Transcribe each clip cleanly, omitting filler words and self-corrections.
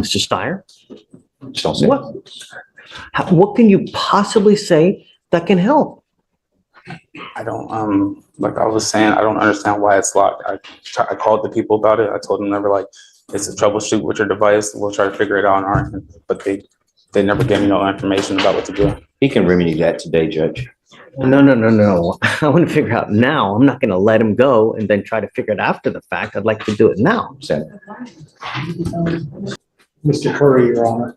Mr. Steyer? Just don't say it. What can you possibly say that can help? I don't, like I was saying, I don't understand why it's locked. I called the people about it. I told them, never, like, it's a troubleshoot with your device. We'll try to figure it out on our end. But they never gave me no information about what to do. He can remedy that today, Judge. No. I want to figure out now. I'm not going to let him go and then try to figure it after the fact. I'd like to do it now. Mr. Curry, Your Honor.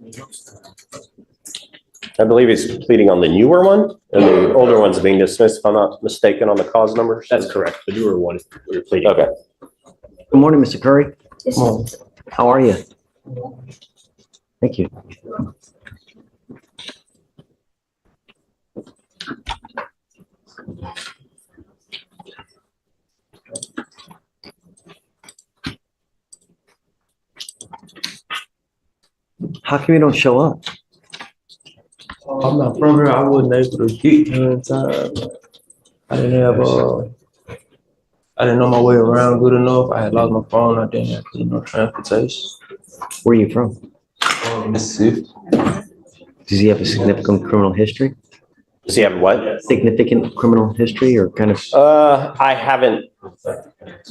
I believe he's pleading on the newer one, and the older one's being dismissed, if I'm not mistaken, on the cause numbers. That's correct. The newer one is we're pleading. Okay. Good morning, Mr. Curry. How are you? Thank you. How come you don't show up? I'm not from here. I wasn't able to get here in time. I didn't have I didn't know my way around good enough. I had lost my phone. I didn't have good enough transportation. Where are you from? Mississippi. Does he have a significant criminal history? Does he have what? Significant criminal history or kind of? I haven't.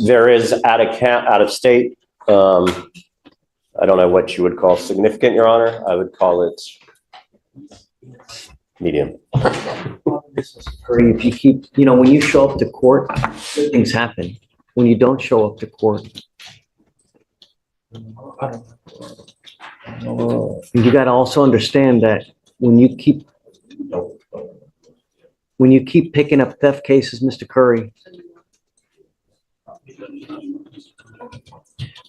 There is out of state. I don't know what you would call significant, Your Honor. I would call it medium. If you keep, when you show up to court, things happen. When you don't show up to court, you got to also understand that when you keep picking up theft cases, Mr. Curry,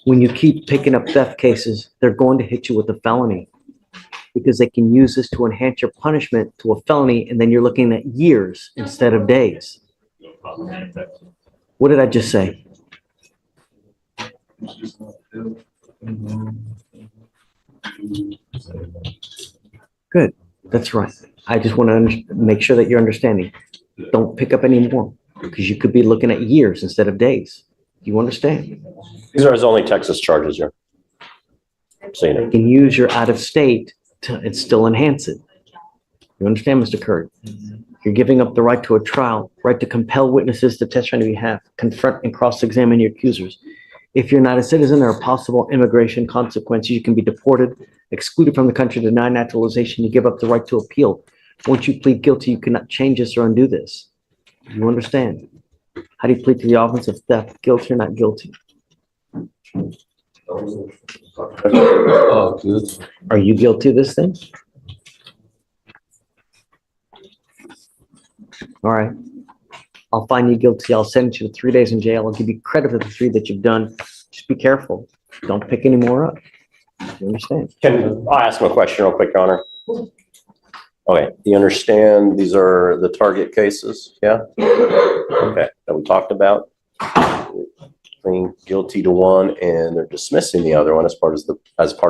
when you keep picking up theft cases, they're going to hit you with a felony because they can use this to enhance your punishment to a felony, and then you're looking at years instead of days. What did I just say? Good. That's right. I just want to make sure that you're understanding. Don't pick up any more because you could be looking at years instead of days. You understand? These are his only Texas charges, here. So you know. You can use your out of state and still enhance it. You understand, Mr. Curry? You're giving up the right to a trial, right to compel witnesses to testify on your behalf, confront and cross-examine your accusers. If you're not a citizen, there are possible immigration consequences. You can be deported, excluded from the country, denied naturalization. You give up the right to appeal. Once you plead guilty, you cannot change this or undo this. You understand? How do you plead to the offense of theft? Guilty or not guilty? Oh, good. Are you guilty of this thing? All right. I'll find you guilty. I'll send you to 3 days in jail. I'll give you credit for the 3 that you've done. Just be careful. Don't pick any more up. You understand? I'll ask him a question real quick, Your Honor. Okay, you understand these are the target cases, yeah? Okay, that we talked about. Pleading guilty to one and they're dismissing the other one as part of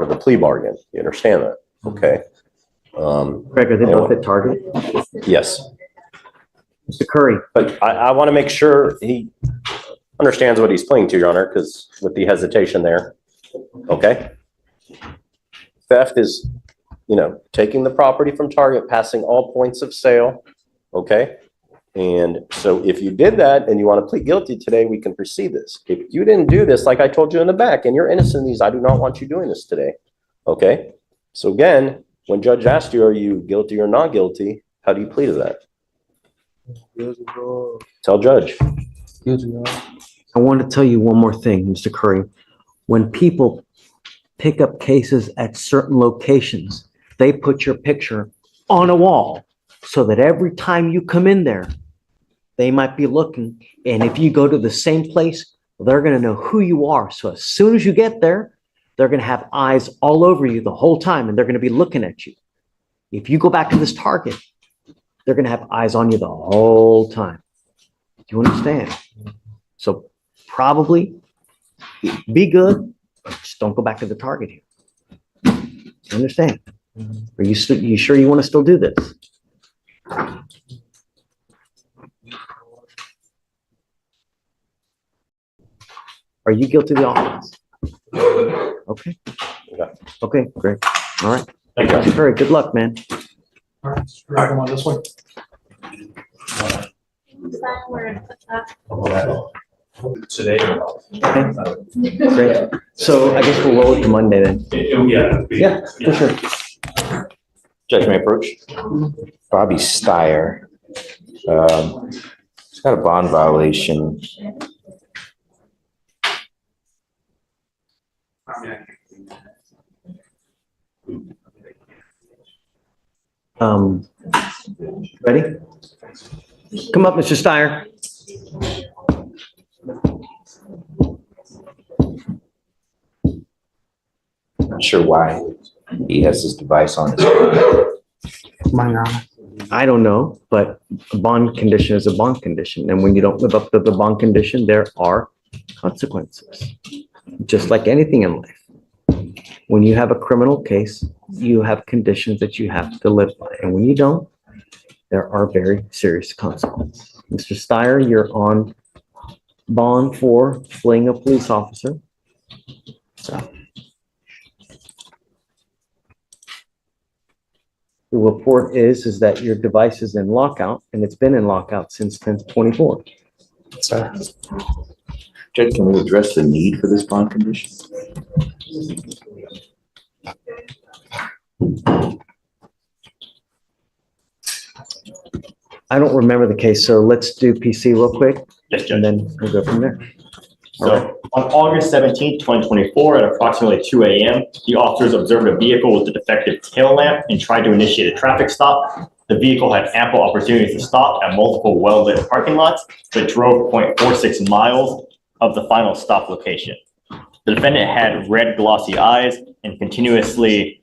the plea bargain. You understand that? Okay. Greg, are they both at target? Yes, Mr. Curry. but I want to make sure he understands what he's pleading to, Your Honor, because with the hesitation there, okay? Theft is, taking the property from target, passing all points of sale, okay? And so if you did that and you want to plead guilty today, we can proceed this. If you didn't do this, like I told you in the back, and you're innocent of these, I do not want you doing this today, okay? So again, when judge asked you, are you guilty or not guilty, how do you plead to that? Guilty, bro. Tell judge. Guilty, bro. I want to tell you one more thing, Mr. Curry. When people pick up cases at certain locations, they put your picture on a wall so that every time you come in there, they might be looking. And if you go to the same place, they're going to know who you are. So as soon as you get there, they're going to have eyes all over you the whole time, and they're going to be looking at you. If you go back to this target, they're going to have eyes on you the whole time. Do you understand? So probably be good, but just don't go back to the target here. You understand? Are you sure you want to still do this? Are you guilty of the offense? Okay. Okay, great. All right. Thank you. Mr. Curry, good luck, man. All right, Mr. Curry, come on this way. Today. Great. So I guess we'll roll it to Monday then. Yeah. Yeah, for sure. Judge, may I approach? Bobby Steyer. He's got a bond violation. Ready? Come up, Mr. Steyer. Not sure why he has this device on his phone. My honor. I don't know, but a bond condition is a bond condition. And when you don't live up to the bond condition, there are consequences. Just like anything in life. When you have a criminal case, you have conditions that you have to live by. And when you don't, there are very serious consequences. Mr. Steyer, you're on bond for fleeing a police officer. So. The report is that your device is in lockout, and it's been in lockout since 10/24. Sir. Judge, can we address the need for this bond condition? I don't remember the case, so let's do PC real quick, Yes, Judge. and then we'll go from there. So on August 17th, 2024, at approximately 2 a.m., the officers observed a vehicle with a defective tail lamp and tried to initiate a traffic stop. The vehicle had ample opportunities to stop at multiple well-lit parking lots, but drove 0.46 miles of the final stop location. The defendant had red glossy eyes and continuously,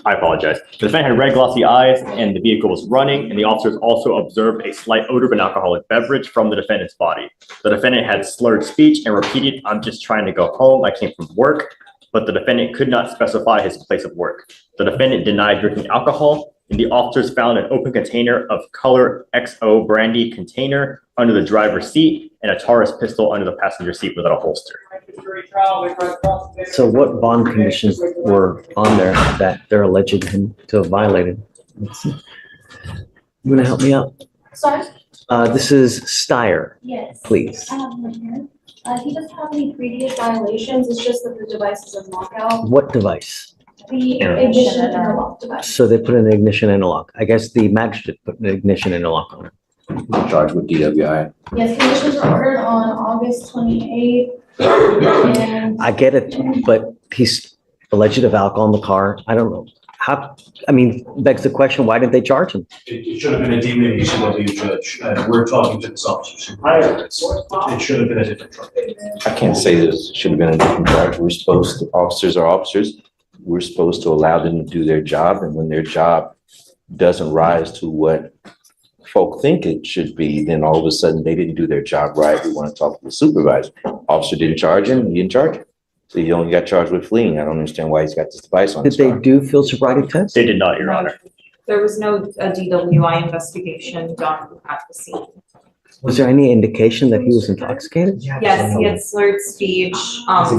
I apologize. The defendant had red glossy eyes and the vehicle was running, and the officers also observed a slight odor of an alcoholic beverage from the defendant's body. The defendant had slurred speech and repeated, "I'm just trying to go home. I came from work," but the defendant could not specify his place of work. The defendant denied drinking alcohol, and the officers found an open container of color XO brandy container under the driver's seat and a Taurus pistol under the passenger seat without a holster. So what bond conditions were on there that they're alleging him to have violated? Let's see. You wanna help me out? Sorry? This is Steyer, Yes. please. I have one here. He doesn't have any previous violations, it's just that the device is in lockout. What device? The ignition interlock device. So they put an ignition interlock. I guess the magistrate put an ignition interlock on it. Charged with DWI. Yes, conditions were ordered on August 28th. And I get it, but he's alleged of alcohol in the car. I don't know. How, I mean, begs the question, why didn't they charge him? It should have been a DWCW judge. We're talking to this officer. It should have been a different charge. I can't say this should have been a different charge. We're supposed to, officers are officers. We're supposed to allow them to do their job, and when their job doesn't rise to what folk think it should be, then all of a sudden they didn't do their job right. We want to talk to the supervisor. Officer didn't charge him, he didn't charge him. So he only got charged with fleeing. I don't understand why he's got this device on Did his they car. do field sobriety tests? They did not, Your Honor. There was no DWI investigation done at the scene. Was there any indication that he was intoxicated? Yes, he had slurred speech,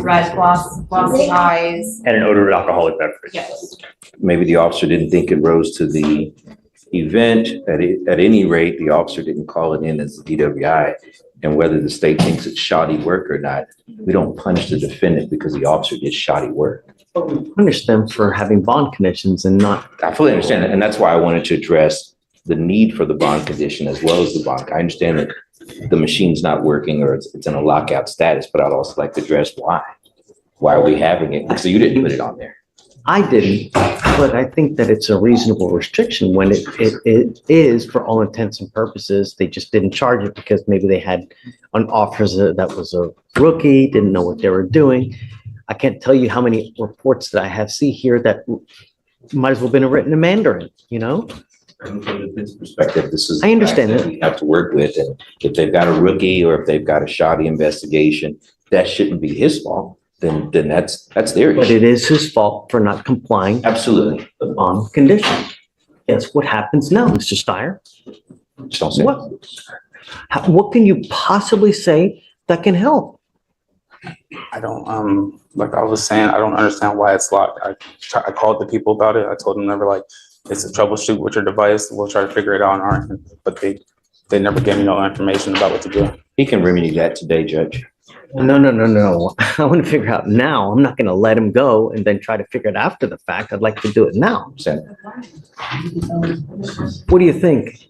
red glossy eyes. And an odor of alcoholic beverage. Yes. Maybe the officer didn't think it rose to the event. At any rate, the officer didn't call it in as a DWI. And whether the state thinks it's shoddy work or not, we don't punish the defendant because the officer did shoddy work. Punish them for having bond conditions and not, I fully understand that, and that's why I wanted to address the need for the bond condition as well as the bond. I understand that the machine's not working or it's in a lockout status, but I'd also like to address why. Why are we having it? So you didn't put it on there. I didn't, but I think that it's a reasonable restriction when it is, for all intents and purposes, they just didn't charge it because maybe they had an officer that was a rookie, didn't know what they were doing. I can't tell you how many reports that I have see here that might as well have been written in Mandarin, you know? From the defense perspective, this is. I understand that we have to work with, and if they've got a rookie or if they've got a shoddy investigation, that shouldn't be his fault. Then that's their But issue. it is his fault for not complying Absolutely. with the bond condition. That's what happens now, Mr. Steyer. Just don't say. What? What can you possibly say that can help? I don't, like I was saying, I don't understand why it's locked. I called the people about it. I told them never like, it's a troubleshoot with your device. We'll try to figure it out on our end, but they never gave me no information about what to do. He can remedy that today, Judge. No. I want to figure out now. I'm not going to let him go and then try to figure it after the fact. I'd like to do it now. Senator. What do you think?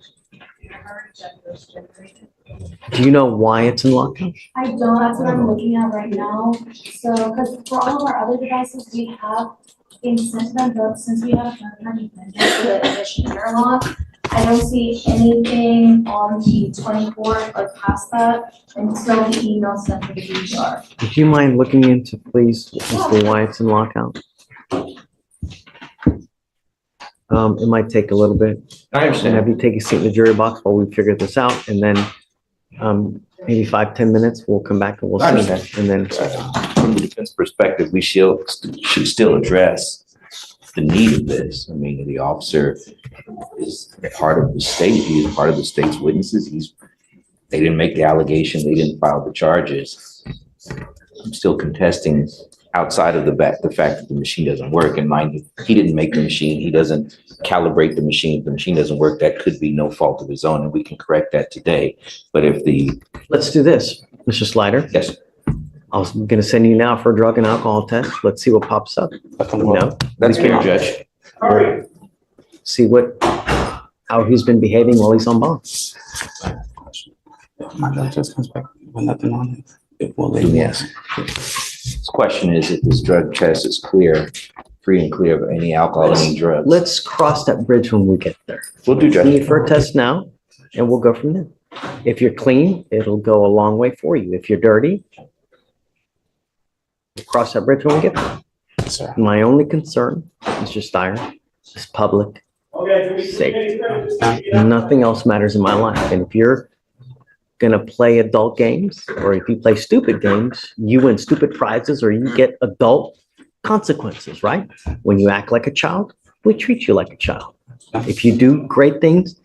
Do you know why it's in lockout? I don't, that's what I'm looking at right now. So, because for all of our other devices, we have been sent to them, but since we have a third party vendor for the addition interlock, I don't see anything on the 24th or past that until the email sent to the DVR. Would you mind looking into, please, as to why it's in lockout? It might take a little bit. I And understand. have you take a seat in the jury box while we figure this out, and then maybe 5-10 minutes, we'll come back and we'll I see. understand. And then, From the defense perspective, we should still address the need of this. I mean, the officer is part of the state. He is part of the state's witnesses. They didn't make the allegation. They didn't file the charges. I'm still contesting outside of the fact that the machine doesn't work. And mind you, he didn't make the machine. He doesn't calibrate the machine. If the machine doesn't work, that could be no fault of his own, and we can correct that today. But if let's do this, Mr. Slider. yes, I was gonna send you now for a drug and alcohol test. Let's see what pops up. No, that's we can fair, Judge. see how he's been behaving while he's on bond. My judge just comes back with nothing on it. It will leave. Yes. The question is if this drug test is free and clear of any alcohol, any drugs. Let's cross that bridge when we get there. We'll do, See you Judge. for a test now, and we'll go from there. If you're clean, it'll go a long way for you. If you're dirty, we'll cross that bridge when we get there. Sir. My only concern, Mr. Steyer, is public safety. Nothing else matters in my life. And if you're gonna play adult games, or if you play stupid games, you win stupid prizes or you get adult consequences, right? When you act like a child, we treat you like a child. If you do great things,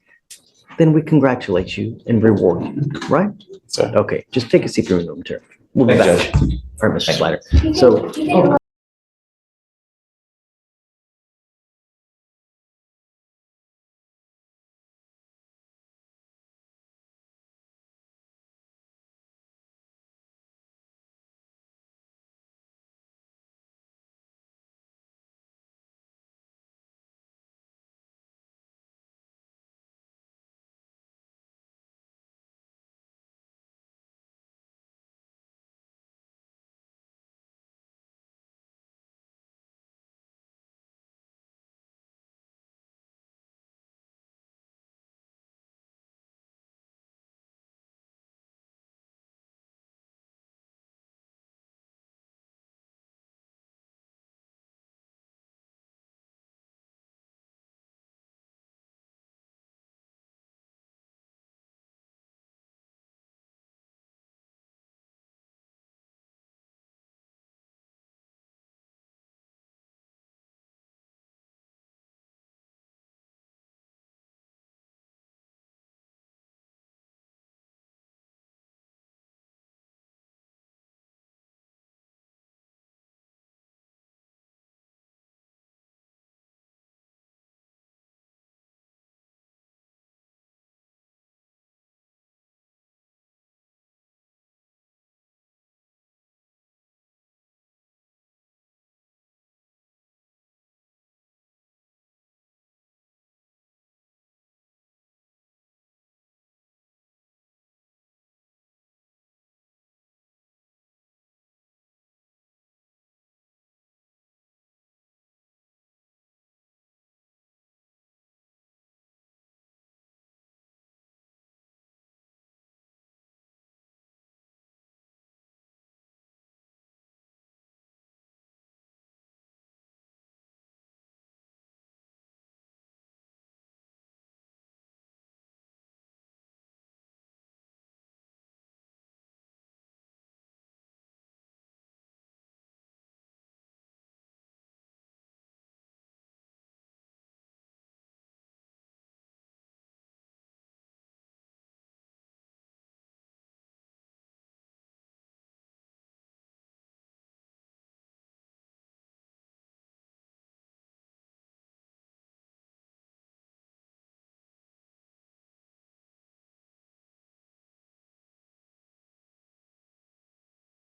then we congratulate you and reward you, right? Sir. Okay, just take a seat through the room, Terry. We'll be Thanks, back. Judge. All right, Mr. Slider. He So- can